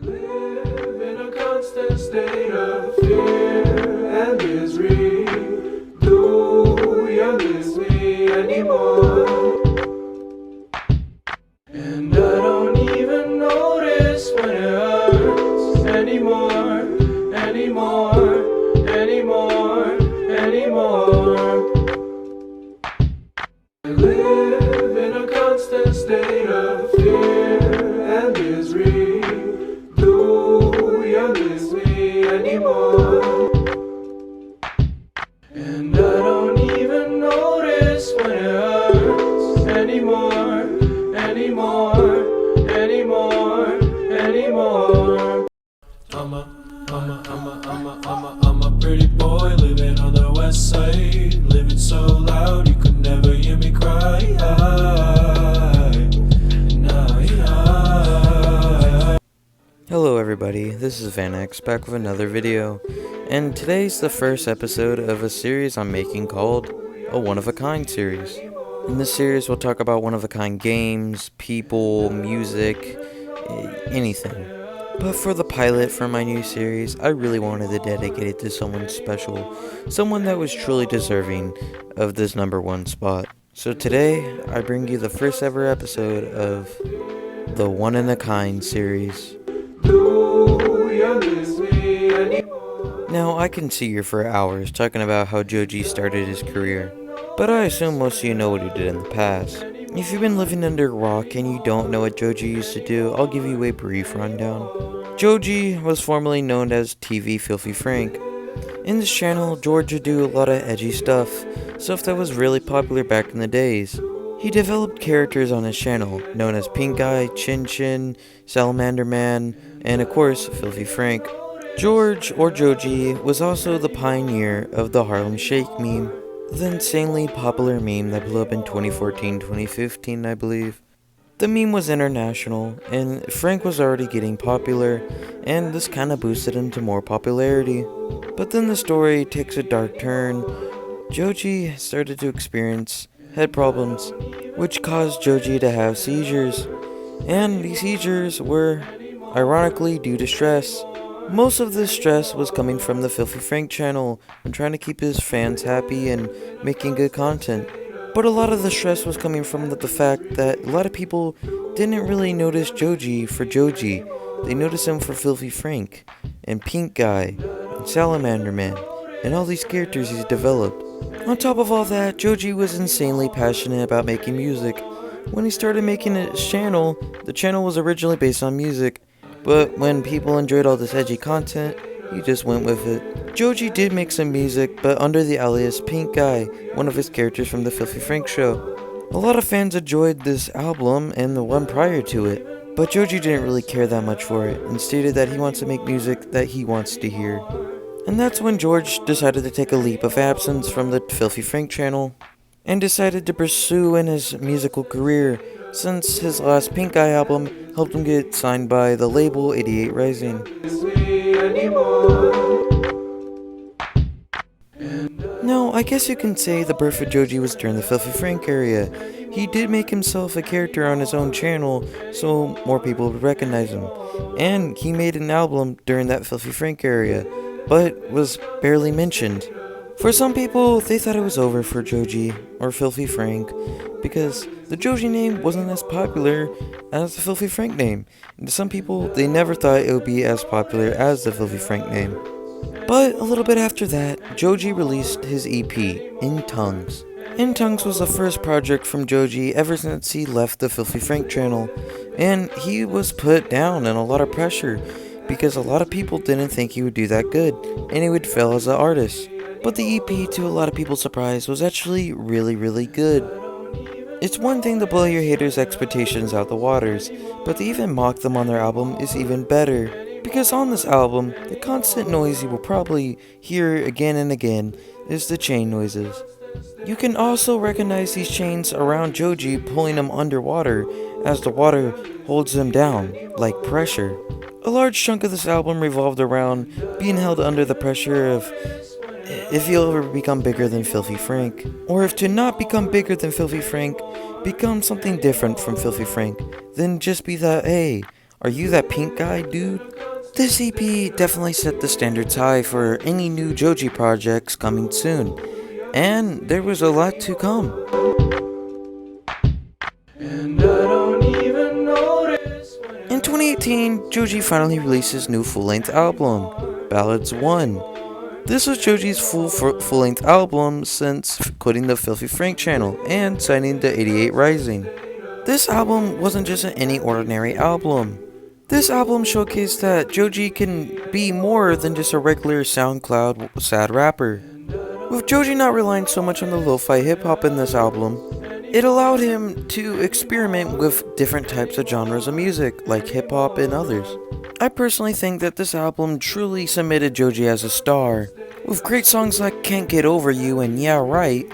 Live in a constant state of fear and misery. Do you miss me anymore? And I don't even notice when it hurts anymore, anymore, anymore, anymore. I live in a constant state of fear and misery. Do you miss me anymore? And I don't even notice when it hurts anymore, anymore, anymore, anymore. I'm a pretty boy living on the west side, living so loud you could never hear me cry. Hello everybody, this is VanX back with another video, and today's the first episode of a series I'm making called a one-of-a-kind series. In this series we'll talk about one-of-a-kind games, people, music, anything. But for the pilot for my new series, I really wanted to dedicate it to someone special, someone that was truly deserving of this #1 spot. So today, I bring you the first ever episode of the One-in-a-Kind series. Now, I can sit here for hours talking about how Joji started his career, but I assume most of you know what he did in the past. If you've been living under a rock and you don't know what Joji used to do, I'll give you a brief rundown. Joji was formerly known as TV Filthy Frank. In this channel, George would do a lot of edgy stuff that was really popular back in the days. He developed characters on his channel, known as Pink Guy, Chin Chin, Salamander Man, and of course, Filthy Frank. George, or Joji, was also the pioneer of the Harlem Shake meme, the insanely popular meme that blew up in 2014-2015, I believe. The meme was international, and Frank was already getting popular, and this kinda boosted him to more popularity. But then the story takes a dark turn. Joji started to experience head problems, which caused Joji to have seizures, and these seizures were, ironically, due to stress. Most of this stress was coming from the Filthy Frank channel and trying to keep his fans happy and making good content. But a lot of the stress was coming from the fact that a lot of people didn't really notice Joji for Joji. They noticed him for Filthy Frank, and Pink Guy, and Salamander Man, and all these characters he's developed. On top of all that, Joji was insanely passionate about making music. When he started making his channel, the channel was originally based on music, but when people enjoyed all this edgy content, he just went with it. Joji did make some music, but under the alias Pink Guy, one of his characters from the Filthy Frank show. A lot of fans enjoyed this album and the one prior to it, but Joji didn't really care that much for it, and stated that he wants to make music that he wants to hear. And that's when George decided to take a leap of absence from the Filthy Frank channel, and decided to pursue in his musical career, since his last Pink Guy album helped him get signed by the label 88 Rising. Now, I guess you can say the birth of Joji was during the Filthy Frank area. He did make himself a character on his own channel, so more people would recognize him. And he made an album during that Filthy Frank area, but was barely mentioned. For some people, they thought it was over for Joji, or Filthy Frank, because the Joji name wasn't as popular as the Filthy Frank name. And to some people, they never thought it would be as popular as the Filthy Frank name. But a little bit after that, Joji released his EP, In Tongues. In Tongues was the first project from Joji ever since he left the Filthy Frank channel, and he was put down and a lot of pressure, because a lot of people didn't think he would do that good, and he would fail as an artist. But the EP, to a lot of people's surprise, was actually really good. It's one thing to blow your haters' expectations out the waters, but to even mock them on their album is even better. Because on this album, the constant noise you will probably hear again and again is the chain noises. You can also recognize these chains around Joji pulling him underwater as the water holds him down, like pressure. A large chunk of this album revolved around being held under the pressure of if you'll ever become bigger than Filthy Frank, or if to not become bigger than Filthy Frank, become something different from Filthy Frank, then just be that, hey, Are you that pink guy, dude? This EP definitely set the standards high for any new Joji projects coming soon, and there was a lot to come. And I don't even notice when In 2018, Joji finally released his new full-length album, Ballads 1. This was Joji's full-length album since quitting the Filthy Frank channel and signing to 88 Rising. This album wasn't just any ordinary album. This album showcased that Joji can be more than just a regular SoundCloud sad rapper. With Joji not relying so much on the lo-fi hip-hop in this album, it allowed him to experiment with different types of genres of music, like hip-hop and others. I personally think that this album truly cemented Joji as a star. With great songs like Can't Get Over You and Yeah Right,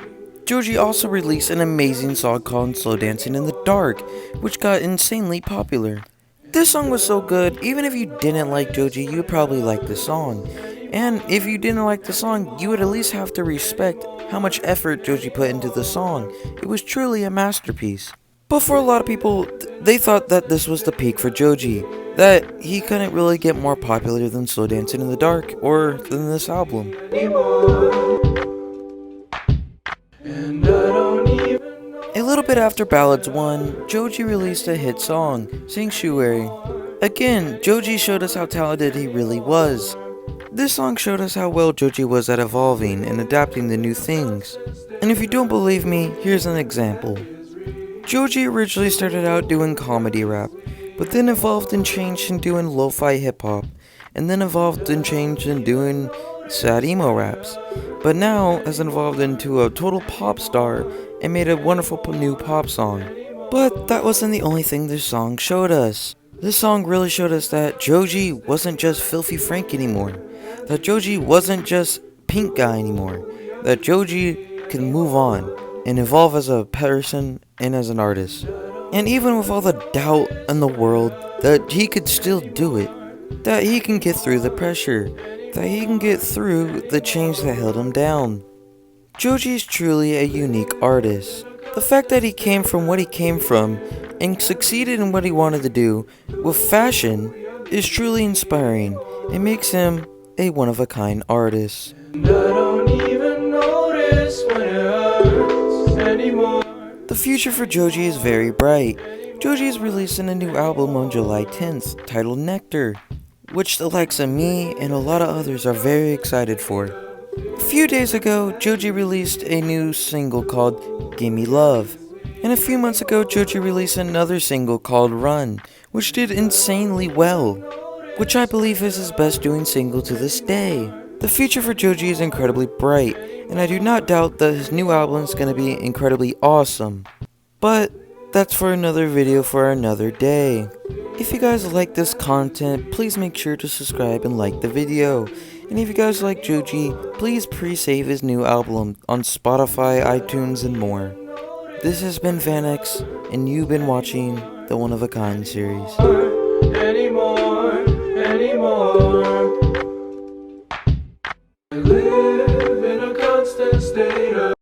Joji also released an amazing song called Slow Dancing in the Dark, which got insanely popular. This song was so good, even if you didn't like Joji, you would probably like the song. And if you didn't like the song, you would at least have to respect how much effort Joji put into the song. It was truly a masterpiece. But for a lot of people, they thought that this was the peak for Joji, that he couldn't really get more popular than Slow Dancing in the Dark or than this album. and I don't even A little bit after Ballads 1, Joji released a hit song, Sanctuary. Again, Joji showed us how talented he really was. This song showed us how well Joji was at evolving and adapting to new things. And if you don't believe me, here's an example. Joji originally started out doing comedy rap, but then evolved and changed in doing lo-fi hip-hop, and then evolved and changed in doing sad emo raps, but now has evolved into a total pop star and made a wonderful new pop song. But that wasn't the only thing this song showed us. This song really showed us that Joji wasn't just Filthy Frank anymore, that Joji wasn't just Pink Guy anymore, that Joji can move on and evolve as a person and as an artist. And even with all the doubt in the world, that he could still do it, that he can get through the pressure, that he can get through the chains that held him down. Joji is truly a unique artist. The fact that he came from what he came from and succeeded in what he wanted to do with fashion is truly inspiring. It makes him a one-of-a-kind artist. and I don't even notice when it hurts anymore. The future for Joji is very bright. Joji is releasing a new album on July 10th titled Nectar, which the likes of me and a lot of others are very excited for. A few days ago, Joji released a new single called Gimme Love. And a few months ago, Joji released another single called Run, which did insanely well, which I believe is his best doing single to this day. The future for Joji is incredibly bright, and I do not doubt that his new album is going to be incredibly awesome. But that's for another video for another day. If you guys like this content, please make sure to subscribe and like the video. And if you guys like Joji, please pre-save his new album on Spotify, iTunes, and more. This has been Vanex, and you've been watching the One of a Kind series. Anymore.